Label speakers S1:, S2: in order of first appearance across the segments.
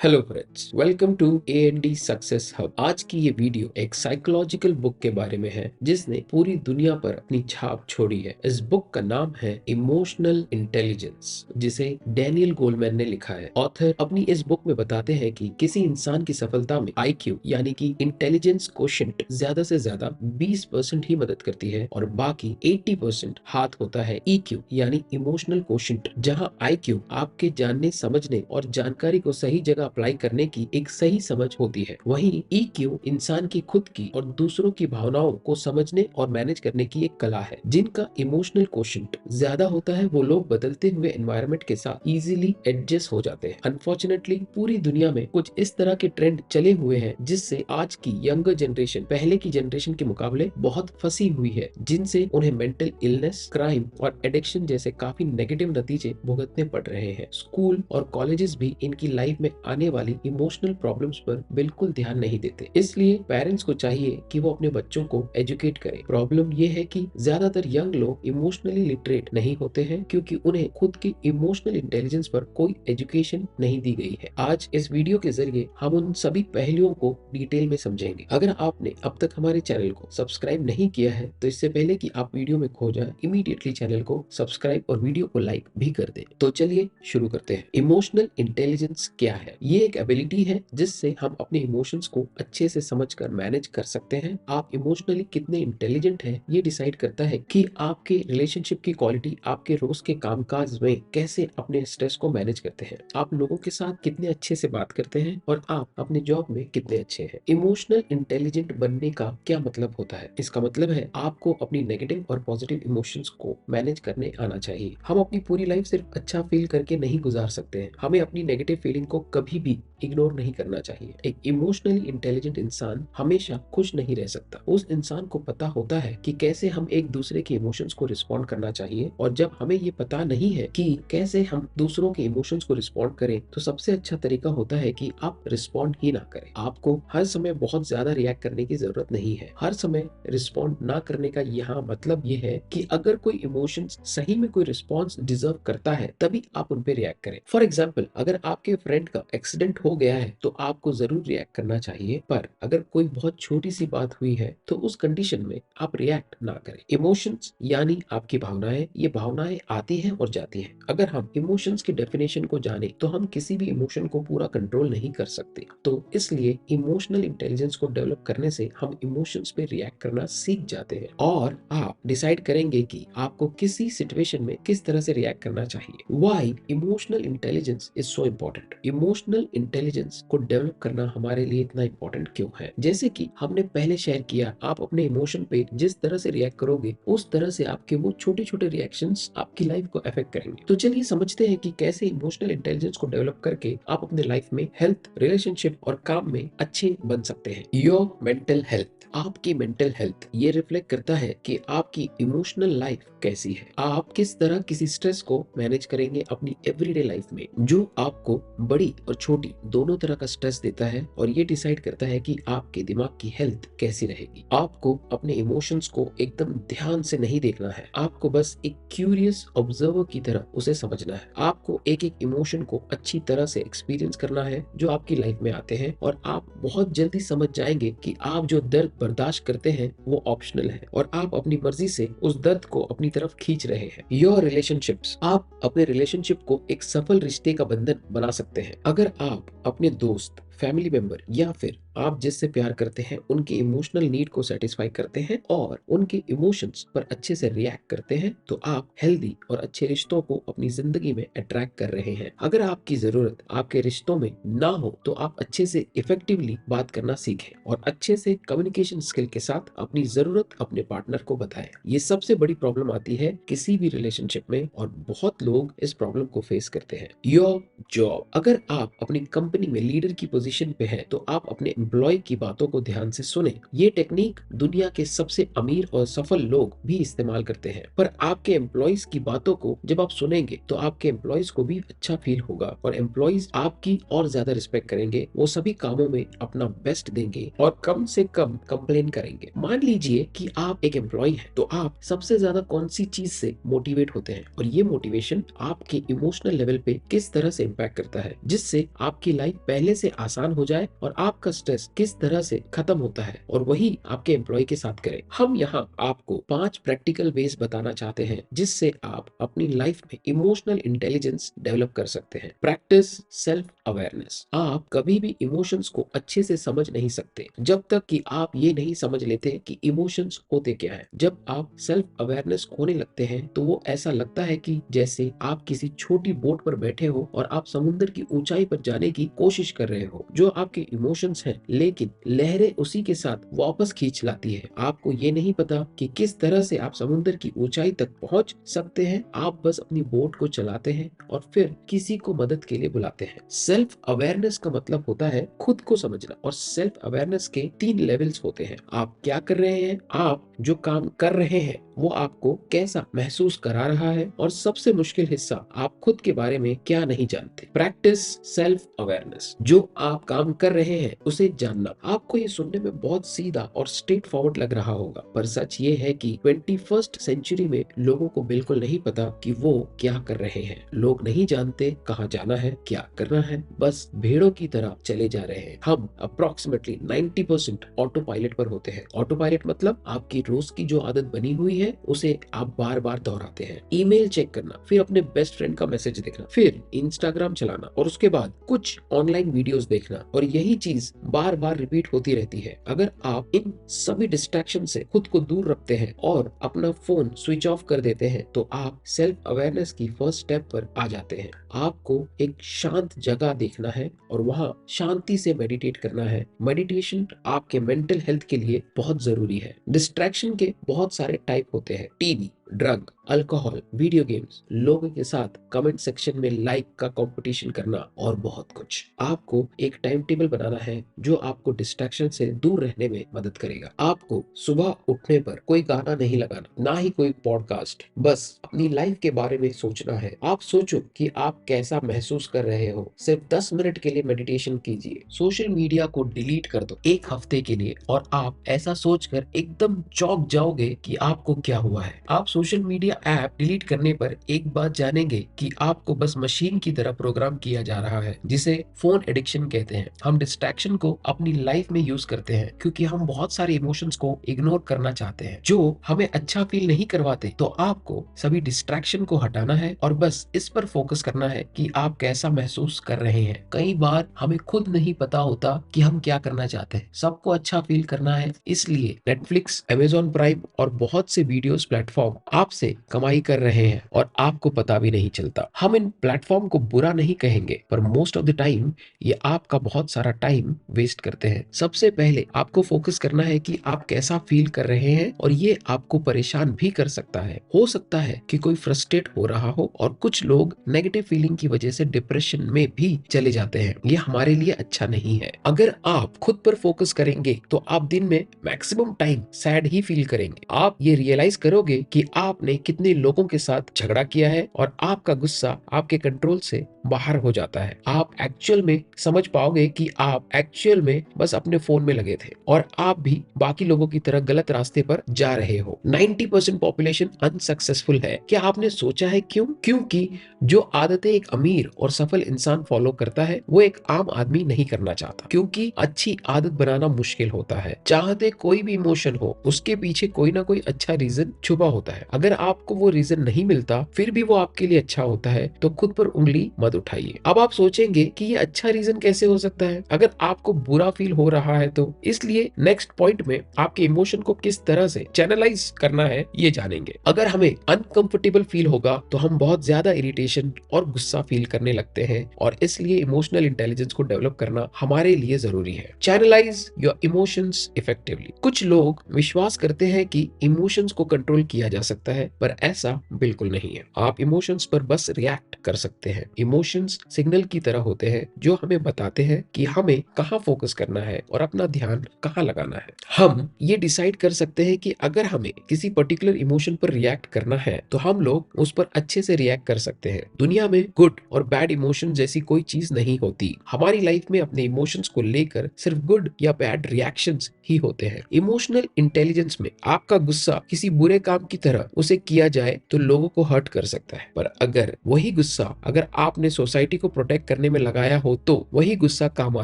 S1: Hello friends, welcome to A&D success hub. आज की ये वीडियो एक साइकोलॉजिकल बुक के बारे में है जिसने पूरी दुनिया पर अपनी छाप छोड़ी है। इस बुक का नाम है इमोशनल इंटेलिजेंस, जिसे डैनियल गोलमैन ने लिखा है। ऑथर अपनी इस बुक में बताते हैं कि किसी इंसान की सफलता में IQ यानी कि इंटेलिजेंस कोशेंट ज्यादा से ज्यादा 20% ही मदद करती है और बाकी 80% हाथ होता है EQ यानी इमोशनल कोशेंट, जहाँ IQ आपके जानने, समझने और जानकारी को सही जगह अप्लाई करने की एक सही समझ होती है। वहीं EQ इंसान की खुद की और दूसरों की भावनाओं को समझने और मैनेज करने की एक कला है। जिनका इमोशनल कोशेंट ज्यादा होता है वो लोग बदलते हुए एनवायरनमेंट के साथ इजीली एडजस्ट हो जाते हैं। अनफॉर्चुनेटली पूरी दुनिया में कुछ इस तरह के ट्रेंड चले हुए हैं जिससे आज की यंगर जनरेशन पहले की जनरेशन के मुकाबले बहुत फंसी हुई है, जिनसे उन्हें मेंटल इलनेस, क्राइम और एडिक्शन जैसे काफी नेगेटिव नतीजे भुगतने पड़ रहे हैं। स्कूल और कॉलेजेस भी इनकी लाइफ में आने वाली इमोशनल प्रॉब्लम्स पर बिल्कुल ध्यान नहीं देते। इसलिए पेरेंट्स को चाहिए कि वो अपने बच्चों को एजुकेट करें। प्रॉब्लम ये है कि ज्यादातर यंग लोग इमोशनली लिटरेट नहीं होते हैं क्योंकि उन्हें खुद की इमोशनल इंटेलिजेंस पर कोई एजुकेशन नहीं दी गई है। आज इस वीडियो के जरिए हम उन सभी पहलुओं को डिटेल में समझेंगे। अगर आपने अब तक हमारे चैनल को सब्सक्राइब नहीं किया है तो इससे पहले कि आप वीडियो में खो जाए, इमीडिएटली चैनल को सब्सक्राइब और वीडियो को लाइक भी कर दें। तो चलिए शुरू करते हैं। इमोशनल इंटेलिजेंस क्या है? ये एक एबिलिटी है जिससे हम अपने इमोशंस को अच्छे से समझकर मैनेज कर सकते हैं। आप इमोशनली कितने इंटेलिजेंट हैं ये डिसाइड करता है कि आपके रिलेशनशिप की क्वालिटी आपके रोज के कामकाज में कैसे अपने स्ट्रेस को मैनेज करते हैं, आप लोगों के साथ कितने अच्छे से बात करते हैं और आप अपने जॉब में कितने अच्छे हैं। इमोशनल इंटेलिजेंट बनने का क्या मतलब होता है? इसका मतलब है आपको अपनी नेगेटिव और पॉजिटिव इमोशंस को मैनेज करने आना चाहिए। हम अपनी पूरी लाइफ सिर्फ अच्छा फील करके नहीं गुजार सकते हैं। हमें अपनी नेगेटिव फीलिंग को कभी भी इग्नोर नहीं करना चाहिए। एक इमोशनली इंटेलिजेंट इंसान हमेशा खुश नहीं रह सकता। उस इंसान को पता होता है कि कैसे हम एक दूसरे के इमोशंस को रिस्पॉन्ड करना चाहिए, और जब हमें ये पता नहीं है कि कैसे हम दूसरों के इमोशंस को रिस्पॉन्ड करें तो सबसे अच्छा तरीका होता है कि आप रिस्पॉन्ड ही ना करें। आपको हर समय बहुत ज्यादा रिएक्ट करने की जरूरत नहीं है। हर समय रिस्पॉन्ड ना करने का यहाँ मतलब ये है कि अगर कोई इमोशंस सही में कोई रिस्पॉन्स डिजर्व करता है तभी आप उन पे रिएक्ट करें। फॉर एग्जाम्पल, अगर आपके फ्रेंड का एक्सीडेंट हो गया है तो आपको जरूर रिएक्ट करना चाहिए, पर अगर कोई बहुत छोटी सी बात हुई है तो उस कंडीशन में आप रिएक्ट ना करें। इमोशंस यानी आपकी भावनाएं, ये भावनाएं आती हैं और जाती हैं। अगर हम इमोशंस की डेफिनेशन को जाने तो हम किसी भी इमोशन को पूरा कंट्रोल नहीं कर सकते। तो इसलिए इमोशनल इंटेलिजेंस को डेवलप करने से हम इमोशंस पे रिएक्ट करना सीख जाते हैं और आप डिसाइड करेंगे कि आपको किसी सिचुएशन में किस तरह से रिएक्ट करना चाहिए। Why emotional intelligence is so important? Emotional intelligence को डेवलप करना हमारे लिए इतना इम्पोर्टेंट क्यों है? जैसे कि हमने पहले शेयर किया, आप अपने इमोशन पे जिस तरह से रिएक्ट करोगे उस तरह से आपके वो छोटे छोटे रिएक्शंस आपकी लाइफ को अफेक्ट करेंगे। तो चलिए समझते हैं कि कैसे इमोशनल इंटेलिजेंस को डेवलप करके आप अपने लाइफ में हेल्थ, रिलेशनशिप और काम में अच्छे बन सकते हैं। योर मेंटल हेल्थ, आपकी मेंटल हेल्थ ये रिफ्लेक्ट करता है कि आपकी इमोशनल लाइफ कैसी है। आप किस तरह किसी स्ट्रेस को मैनेज करेंगे अपनी एवरीडे लाइफ में, जो आपको बड़ी और छोटी दोनों तरह का स्ट्रेस देता है, और ये डिसाइड करता है कि आपके दिमाग की हेल्थ कैसी रहेगी। आपको अपने इमोशंस को एकदम ध्यान से नहीं देखना है, आपको बस एक क्यूरियस ऑब्जर्वर की तरह उसे समझना है। आपको एक एक इमोशन को अच्छी तरह से एक्सपीरियंस करना है जो आपकी लाइफ में आते हैं, और आप बहुत जल्दी समझ जाएंगे कि आप जो दर्द बर्दाश्त करते हैं वो ऑप्शनल है और आप अपनी मर्जी से उस दर्द को अपनी तरफ खींच रहे हैं। योर रिलेशनशिप्स, आप अपने रिलेशनशिप को एक सफल रिश्ते का बंधन बना सकते हैं अगर आप अपने दोस्त, फैमिली मेंबर या फिर आप जिससे प्यार करते हैं उनके इमोशनल नीड को सेटिस्फाई करते हैं और उनके इमोशंस पर अच्छे से रिएक्ट करते हैं, तो आप हेल्दी और अच्छे रिश्तों को अपनी जिंदगी में अट्रैक्ट कर रहे हैं। अगर आपकी जरूरत आपके रिश्तों में ना हो तो आप अच्छे से इफेक्टिवली बात करना सीखें और अच्छे से कम्युनिकेशन स्किल के साथ अपनी जरूरत अपने पार्टनर को बताएं। ये सबसे बड़ी प्रॉब्लम आती है किसी भी रिलेशनशिप में और बहुत लोग इस प्रॉब्लम को फेस करते हैं। योर जॉब, अगर आप अपनी कंपनी में लीडर की पोजीशन पे है तो आप अपने एम्प्लॉय की बातों को ध्यान से सुने। ये टेक्निक दुनिया के सबसे अमीर और सफल लोग भी इस्तेमाल करते हैं। पर आपके एम्प्लॉयज की बातों को जब आप सुनेंगे तो आपके एम्प्लॉयज को भी अच्छा फील होगा और एम्प्लॉयज आपकी और ज्यादा रिस्पेक्ट करेंगे। वो सभी कामों में अपना बेस्ट देंगे और कम से कम कंप्लेन करेंगे। मान लीजिए कि आप एक एम्प्लॉय हैं, तो आप सबसे ज्यादा कौन सी चीज से मोटिवेट होते हैं और ये मोटिवेशन आपके इमोशनल लेवल पे किस तरह से इम्पैक्ट करता है, जिससे आपकी लाइफ पहले से आसान हो जाए और आपका स्ट्रेस किस तरह से खत्म होता है, और वही आपके एम्प्लॉय के साथ करें। हम यहाँ आपको 5 प्रैक्टिकल वेज बताना चाहते हैं जिससे आप अपनी लाइफ में इमोशनल इंटेलिजेंस डेवलप कर सकते हैं। Practice self awareness. आप कभी भी इमोशंस को अच्छे से समझ नहीं सकते जब तक कि आप ये नहीं समझ लेते कि इमोशंस होते क्या है। जब आप सेल्फ अवेयरनेस खोने लगते हैं तो वो ऐसा लगता है कि जैसे आप किसी छोटी बोट पर बैठे हो और आप समुद्र की ऊंचाई पर जाने की कोशिश कर रहे हो। जो आपके इमोशंस हैं, लेकिन लहरें उसी के साथ वापस खींच लाती है। आपको ये नहीं पता कि किस तरह से आप समुद्र की ऊंचाई तक पहुंच सकते हैं। आप बस अपनी बोट को चलाते हैं और फिर किसी को मदद के लिए बुलाते हैं। सेल्फ अवेयरनेस का मतलब होता है खुद को समझना, और सेल्फ अवेयरनेस के 3 लेवल्स होते हैं। आप क्या कर रहे हैं, आप जो काम कर रहे हैं वो आपको कैसा महसूस करा रहा है, और सबसे मुश्किल हिस्सा, आप खुद के बारे में क्या नहीं जानते। Practice self awareness. जो आप काम कर रहे हैं उसे जानना। आपको ये सुनने में बहुत सीधा और स्ट्रेट फॉरवर्ड लग रहा होगा, पर सच ये है कि 21st सेंचुरी में लोगों को बिल्कुल नहीं पता कि वो क्या कर रहे हैं। लोग नहीं जानते कहाँ जाना है, क्या करना है, बस भेड़ों की तरह चले जा रहे हैं। हम अप्रोक्सीमेटली 90% ऑटो पायलट पर होते हैं। ऑटो पायलट मतलब आपकी रोज की जो आदत बनी हुई है उसे आप बार बार दोहराते हैं। ईमेल चेक करना, फिर अपने बेस्ट फ्रेंड का मैसेज देखना, फिर इंस्टाग्राम चलाना, और उसके बाद कुछ ऑनलाइन वीडियोस देखना, और यही चीज बार बार रिपीट होती रहती है। अगर आप इन सभी डिस्ट्रैक्शन से खुद को दूर रखते हैं और अपना फोन स्विच ऑफ कर देते हैं तो आप सेल्फ अवेयरनेस की फर्स्ट स्टेप पर आ जाते हैं। आपको एक शांत जगह देखना है और वहां शांति से मेडिटेट करना है। मेडिटेशन आपके मेंटल हेल्थ के लिए बहुत जरूरी है। डिस्ट्रैक्शन के बहुत सारे टाइप होते हैं। TV, drug, alcohol, video games, लोगों के साथ कमेंट सेक्शन में लाइक का कंपटीशन करना और बहुत कुछ। आपको एक टाइम टेबल बनाना है जो आपको डिस्ट्रैक्शन से दूर रहने में मदद करेगा। आपको सुबह उठने पर कोई गाना नहीं लगाना, ना ही कोई पॉडकास्ट, बस अपनी लाइफ के बारे में सोचना है। आप सोचो कि आप कैसा महसूस कर रहे हो। सिर्फ 10 मिनट के लिए मेडिटेशन कीजिए। सोशल मीडिया को डिलीट कर दो 1 हफ्ते के लिए, और आप ऐसा सोचकर एकदम चौंक जाओगे कि आपको क्या हुआ है। आप सोशल मीडिया ऐप डिलीट करने पर एक बात जानेंगे कि आपको बस मशीन की तरह प्रोग्राम किया जा रहा है, जिसे फोन एडिक्शन कहते हैं। हम डिस्ट्रैक्शन को अपनी लाइफ में यूज करते हैं क्योंकि हम बहुत सारे इमोशंस को इग्नोर करना चाहते हैं जो हमें अच्छा फील नहीं करवाते। तो आपको सभी डिस्ट्रैक्शन को हटाना है और बस इस पर फोकस करना है कि आप कैसा महसूस कर रहे हैं। कई बार हमें खुद नहीं पता होता कि हम क्या करना चाहते हैं। सबको अच्छा फील करना है, इसलिए नेटफ्लिक्स, अमेजॉन प्राइम और बहुत से वीडियोस प्लेटफॉर्म आपसे कमाई कर रहे हैं और आपको पता भी नहीं चलता। हम इन प्लेटफॉर्म को बुरा नहीं कहेंगे, पर मोस्ट ऑफ द टाइम ये आपका बहुत सारा टाइम वेस्ट करते हैं। सबसे पहले आपको फोकस करना है कि आप कैसा फील कर रहे हैं, और ये आपको परेशान भी कर सकता है। हो सकता है कि कोई फ्रस्ट्रेट हो रहा हो, और कुछ लोग नेगेटिव फीलिंग की वजह से डिप्रेशन में भी चले जाते हैं। ये हमारे लिए अच्छा नहीं है। अगर आप खुद पर फोकस करेंगे तो आप दिन में मैक्सिमम टाइम सैड ही फील करेंगे। आप ये रियलाइज करोगे कि आपने कितने लोगों के साथ झगड़ा किया है और आपका गुस्सा आपके कंट्रोल से बाहर हो जाता है। आप एक्चुअल में समझ पाओगे कि आप एक्चुअल में बस अपने फोन में लगे थे और आप भी बाकी लोगों की तरह गलत रास्ते पर जा रहे हो। 90% पॉपुलेशन अनसक्सेसफुल है। क्या आपने सोचा है क्यों? क्योंकि जो आदतें एक अमीर और सफल इंसान फॉलो करता है वो एक आम आदमी नहीं करना चाहता, क्योंकि अच्छी आदत बनाना मुश्किल होता है। चाहते कोई भी इमोशन हो, उसके पीछे कोई ना कोई अच्छा रीजन छुपा होता है। अगर आपको वो रीजन नहीं मिलता फिर भी वो आपके लिए अच्छा होता है तो खुद पर उंगली मत उठाइए। अब आप सोचेंगे कि ये अच्छा रीजन कैसे हो सकता है अगर आपको बुरा फील हो रहा है तो। इसलिए नेक्स्ट पॉइंट में आपके इमोशन को किस तरह से चैनलाइज करना है ये जानेंगे। अगर हमें अनकंफर्टेबल फील होगा तो हम बहुत ज्यादा इरिटेशन और गुस्सा फील करने लगते हैं, और इसलिए इमोशनल इंटेलिजेंस को डेवलप करना हमारे लिए जरूरी है। Channelise your emotions effectively. कुछ लोग विश्वास करते हैं कि इमोशंस को कंट्रोल किया जा सकता है, पर ऐसा बिल्कुल नहीं है। आप इमोशंस पर बस रिएक्ट कर सकते हैं। इमोशंस सिग्नल की तरह होते हैं जो हमें बताते हैं कि हमें कहाँ फोकस करना है और अपना ध्यान कहाँ लगाना है। हम ये डिसाइड कर सकते हैं कि अगर हमें किसी पर्टिकुलर इमोशन पर रिएक्ट करना है तो हम लोग उस पर अच्छे से रिएक्ट कर सकते हैं। दुनिया में गुड और बैड इमोशन जैसी कोई चीज नहीं होती। हमारी लाइफ में अपने इमोशंस को लेकर सिर्फ गुड या बैड रिएक्शंस ही होते हैं। इमोशनल इंटेलिजेंस में आपका गुस्सा किसी बुरे काम की तरह उसे किया जाए तो लोगों को हर्ट कर सकता है, पर अगर वही गुस्सा अगर आपने सोसाइटी को प्रोटेक्ट करने में लगाया हो तो वही गुस्सा काम आ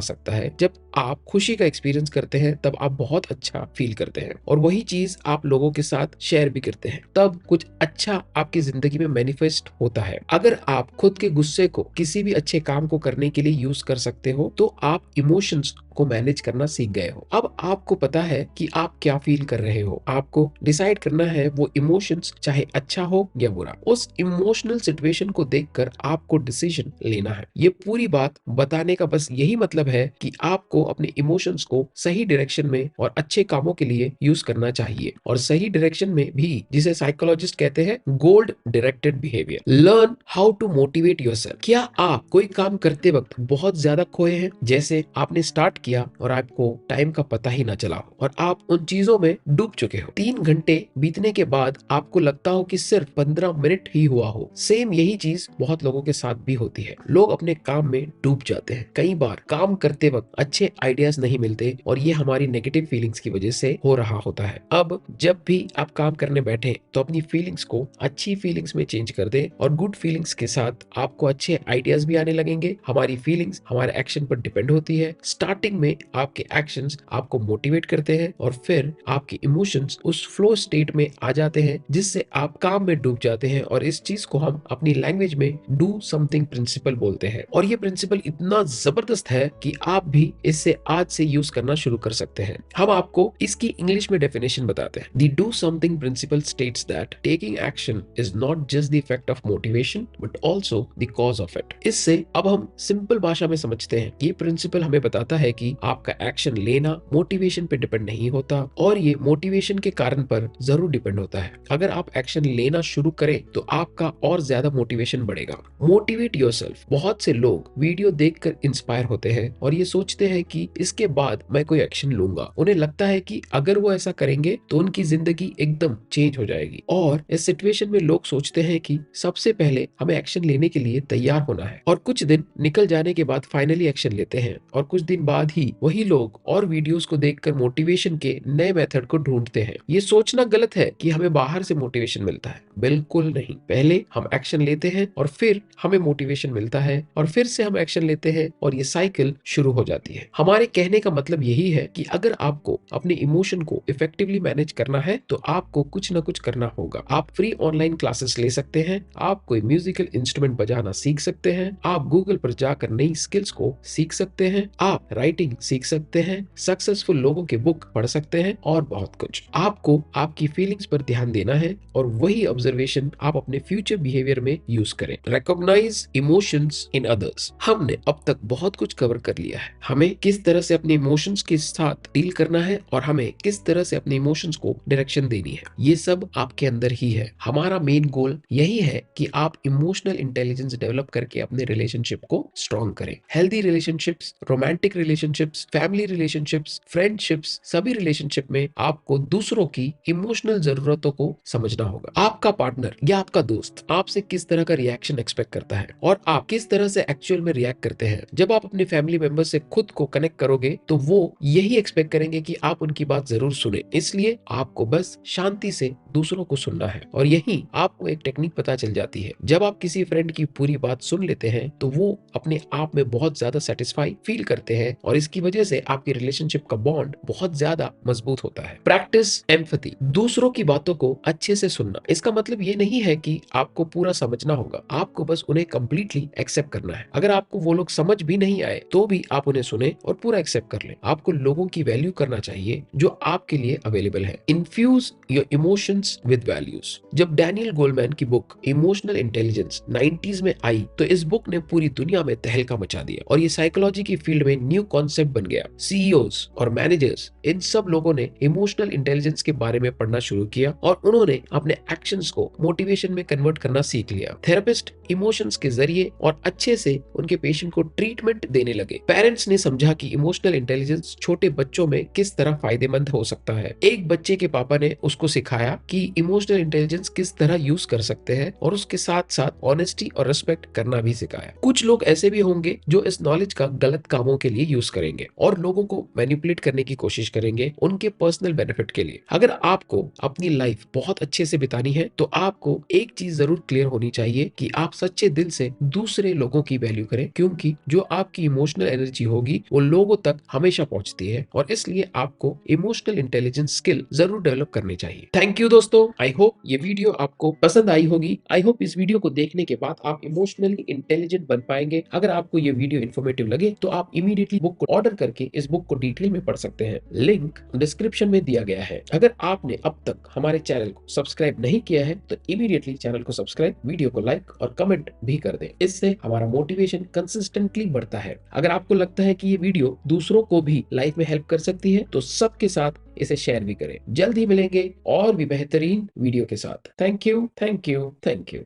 S1: सकता है। जब आप खुशी का एक्सपीरियंस करते हैं तब आप बहुत अच्छा फील करते हैं और वही चीज आप लोगों के साथ शेयर भी करते हैं, तब कुछ अच्छा आपकी जिंदगी में मैनिफेस्ट होता है। अगर आप खुद के गुस्से को किसी भी अच्छे काम को करने के लिए यूज कर सकते हो तो आप इमोशंस को मैनेज करना सीख गए हो। अब आपको पता है कि आप क्या फील कर रहे हो। आपको डिसाइड करना है वो इमोशंस चाहे अच्छा हो या बुरा। उस इमोशनल सिचुएशन को देखकर आपको डिसीजन लेना है। ये पूरी बात बताने का बस यही मतलब है कि आपको अपने इमोशंस को सही डायरेक्शन में और अच्छे कामों के लिए यूज करना चाहिए, और सही डायरेक्शन में भी, जिसे साइकोलॉजिस्ट कहते हैं goal directed behaviour. Learn how to motivate yourself. क्या आप कोई काम करते वक्त बहुत ज्यादा खोए हैं, जैसे आपने स्टार्ट किया और आपको टाइम का पता ही ना चला हो और आप उन चीजों में डूब चुके हो। 3 घंटे बीतने के बाद आपको लगता हो कि सिर्फ 15 मिनट ही हुआ हो। सेम यही चीज बहुत लोगों के साथ भी होती है। लोग अपने काम में डूब जाते हैं। कई बार काम करते वक्त अच्छे आइडियाज नहीं मिलते और ये हमारी नेगेटिव फीलिंग्स की वजह से हो रहा होता है। अब जब भी आप काम करने बैठे तो अपनी फीलिंग्स को अच्छी फीलिंग्स में चेंज कर दे और गुड फीलिंग्स के साथ आपको अच्छे आइडियाज भी आने लगेंगे। हमारी फीलिंग्स हमारे एक्शन पर डिपेंड होती है। स्टार्टिंग में आपके एक्शंस आपको मोटिवेट करते हैं और फिर आपके इमोशंस उस फ्लो स्टेट में आ जाते हैं जिससे आप काम में डूब जाते हैं, और इस चीज को हम अपनी लैंग्वेज में डू समथिंग प्रिंसिपल बोलते हैं। और ये प्रिंसिपल इतना जबरदस्त है कि आप भी इससे आज से यूज करना शुरू कर सकते हैं। हम आपको इसकी इंग्लिश में डेफिनेशन बताते हैं। The do something principle states that taking action is not just the effect of motivation but also the cause of it. इससे अब हम सिंपल भाषा में समझते हैं। ये प्रिंसिपल हमें बताता है कि आपका एक्शन लेना मोटिवेशन पे डिपेंड नहीं होता और ये मोटिवेशन के कारण पर जरूर डिपेंड होता है। अगर आप एक्शन लेना शुरू करें तो आपका और ज्यादा मोटिवेशन बढ़ेगा। Motivate yourself. बहुत से लोग वीडियो देखकर इंस्पायर होते हैं और ये सोचते हैं कि इसके बाद मैं कोई एक्शन लूंगा। उन्हें लगता है कि अगर वो ऐसा करेंगे तो उनकी जिंदगी एकदम चेंज हो जाएगी, और इस सिचुएशन में लोग सोचते हैं कि सबसे पहले हमें एक्शन लेने के लिए तैयार होना है, और कुछ दिन निकल जाने के बाद फाइनली एक्शन लेते हैं और कुछ दिन बाद ही वही लोग और वीडियोस को देखकर मोटिवेशन के नए मेथड को ढूंढते हैं। ये सोचना गलत है कि हमें बाहर से मोटिवेशन मिलता है, बिल्कुल नहीं। पहले हम एक्शन लेते हैं और फिर हमें मोटिवेशन मिलता है और फिर से हम एक्शन लेते हैं और ये साइकिल शुरू हो जाती है। हमारे कहने का मतलब यही है कि अगर आपको अपने इमोशन को इफेक्टिवली मैनेज करना है तो आपको कुछ ना कुछ करना होगा। आप फ्री ऑनलाइन क्लासेस ले सकते हैं, आप कोई म्यूजिकल इंस्ट्रूमेंट बजाना सीख सकते हैं, आप गूगल पर जाकर नई स्किल्स को सीख सकते हैं, आप राइटिंग सीख सकते हैं, सक्सेसफुल लोगों के बुक पढ़ सकते हैं और बहुत कुछ। आपको आपकी फीलिंग्स पर ध्यान देना है और वही ऑब्जर्वेशन आप अपने फ्यूचर बिहेवियर में यूज करें। Recognise emotions in others. हमने अब तक बहुत कुछ कवर कर लिया है। हमें किस तरह से अपने इमोशंस के साथ डील करना है और हमें किस तरह से अपने इमोशंस को डायरेक्शन देनी है, ये सब आपके अंदर ही है। हमारा मेन गोल यही है कि आप इमोशनल इंटेलिजेंस डेवलप करके अपने रिलेशनशिप को स्ट्रॉन्ग करें। Healthy relationships, romantic relationships, family relationships, friendships, सभी रिलेशनशिप में आपको दूसरों की इमोशनल जरूरतों को समझना होगा। आपका पार्टनर या आपका दोस्त आपसे किस तरह का रिएक्शन एक्सपेक्ट करता है और आप किस तरह से एक्चुअल में रिएक्ट करते हैं। जब आप अपने फैमिली मेंबर से खुद को कनेक्ट करोगे तो वो यही एक्सपेक्ट करेंगे कि आप उनकी बात जरूर सुने। इसलिए आपको बस शांति से दूसरों को सुनना है और यही आपको एक टेक्निक पता चल जाती है। जब आप किसी फ्रेंड की पूरी बात सुन लेते हैं तो वो अपने आप में बहुत ज्यादा सेटिस्फाई फील करते हैं और इसकी वजह से आपकी रिलेशनशिप का बॉन्ड बहुत ज्यादा मजबूत होता है। Practice empathy. दूसरों की बातों को अच्छे से सुनना। इसका मतलब ये नहीं है कि आपको पूरा समझना होगा, आपको बस उन्हें कंप्लीटली एक्सेप्ट करना है। अगर आपको वो लोग समझ भी नहीं आए तो भी आप उन्हें सुने और पूरा एक्सेप्ट कर लें। आपको लोगों की वैल्यू करना चाहिए जो आपके लिए अवेलेबल है। Infuse your emotions with values. जब डैनियल गोलमैन की बुक इमोशनल इंटेलिजेंस 90s में आई तो इस बुक ने पूरी दुनिया में तहलका मचा दिया और ये साइकोलॉजी की फील्ड में न्यू कॉन्सेप्ट बन गया। सीईओज और मैनेजर्स, इन सब लोगों ने इमोशनल इंटेलिजेंस के बारे में पढ़ना शुरू किया और उन्होंने अपने एक्शंस को मोटिवेशन में कन्वर्ट करना सीख लिया। थेरेपिस्ट इमोशंस के जरिए और अच्छे से उनके पेशेंट को ट्रीटमेंट देने लगे। पेरेंट्स ने समझा कि इमोशनल इंटेलिजेंस छोटे बच्चों में किस तरह फायदेमंद हो सकता है। एक बच्चे के पापा ने उसको सिखाया कि इमोशनल इंटेलिजेंस किस तरह यूज कर सकते हैं और उसके साथ साथ ऑनेस्टी और रिस्पेक्ट करना भी सिखाया। कुछ लोग ऐसे भी होंगे जो इस नॉलेज का गलत कामों के लिए यूज करेंगे और लोगों को मैनिपुलेट करने की कोशिश करेंगे उनके पर्सनल बेनिफिट के लिए। अगर आपको अपनी लाइफ बहुत अच्छे से बितानी है तो आपको एक चीज जरूर क्लियर होनी चाहिए कि आप सच्चे दिल से दूसरे लोगों की वैल्यू करें, क्योंकि जो आपकी इमोशनल एनर्जी होगी वो लोगों तक हमेशा पहुंचती है और इसलिए आपको इमोशनल इंटेलिजेंस स्किल जरूर डेवलप करनी चाहिए। थैंक यू दोस्तों, आई होप ये वीडियो आपको पसंद आई होगी। आई होप इस वीडियो को देखने के बाद आप इमोशनली इंटेलिजेंट बन पाएंगे। अगर आपको ये वीडियो इन्फॉर्मेटिव लगे तो आप इमीडिएटली बुक को ऑर्डर करके इस बुक को डिटेल में पढ़ सकते हैं। लिंक डिस्क्रिप्शन में दिया गया है। अगर आपने अब तक हमारे चैनल को सब्सक्राइब नहीं किया है तो इमीडिएटली चैनल को सब्सक्राइब, वीडियो को लाइक और कमेंट भी कर दें। इससे हमारा मोटिवेशन कंसिस्टेंटली बढ़ता है। अगर आपको लगता है कि ये वीडियो दूसरों को भी लाइफ में हेल्प कर सकती है तो सबके साथ इसे शेयर भी करें। जल्द ही मिलेंगे और भी बेहतरीन वीडियो के साथ। Thank you, thank you, thank you.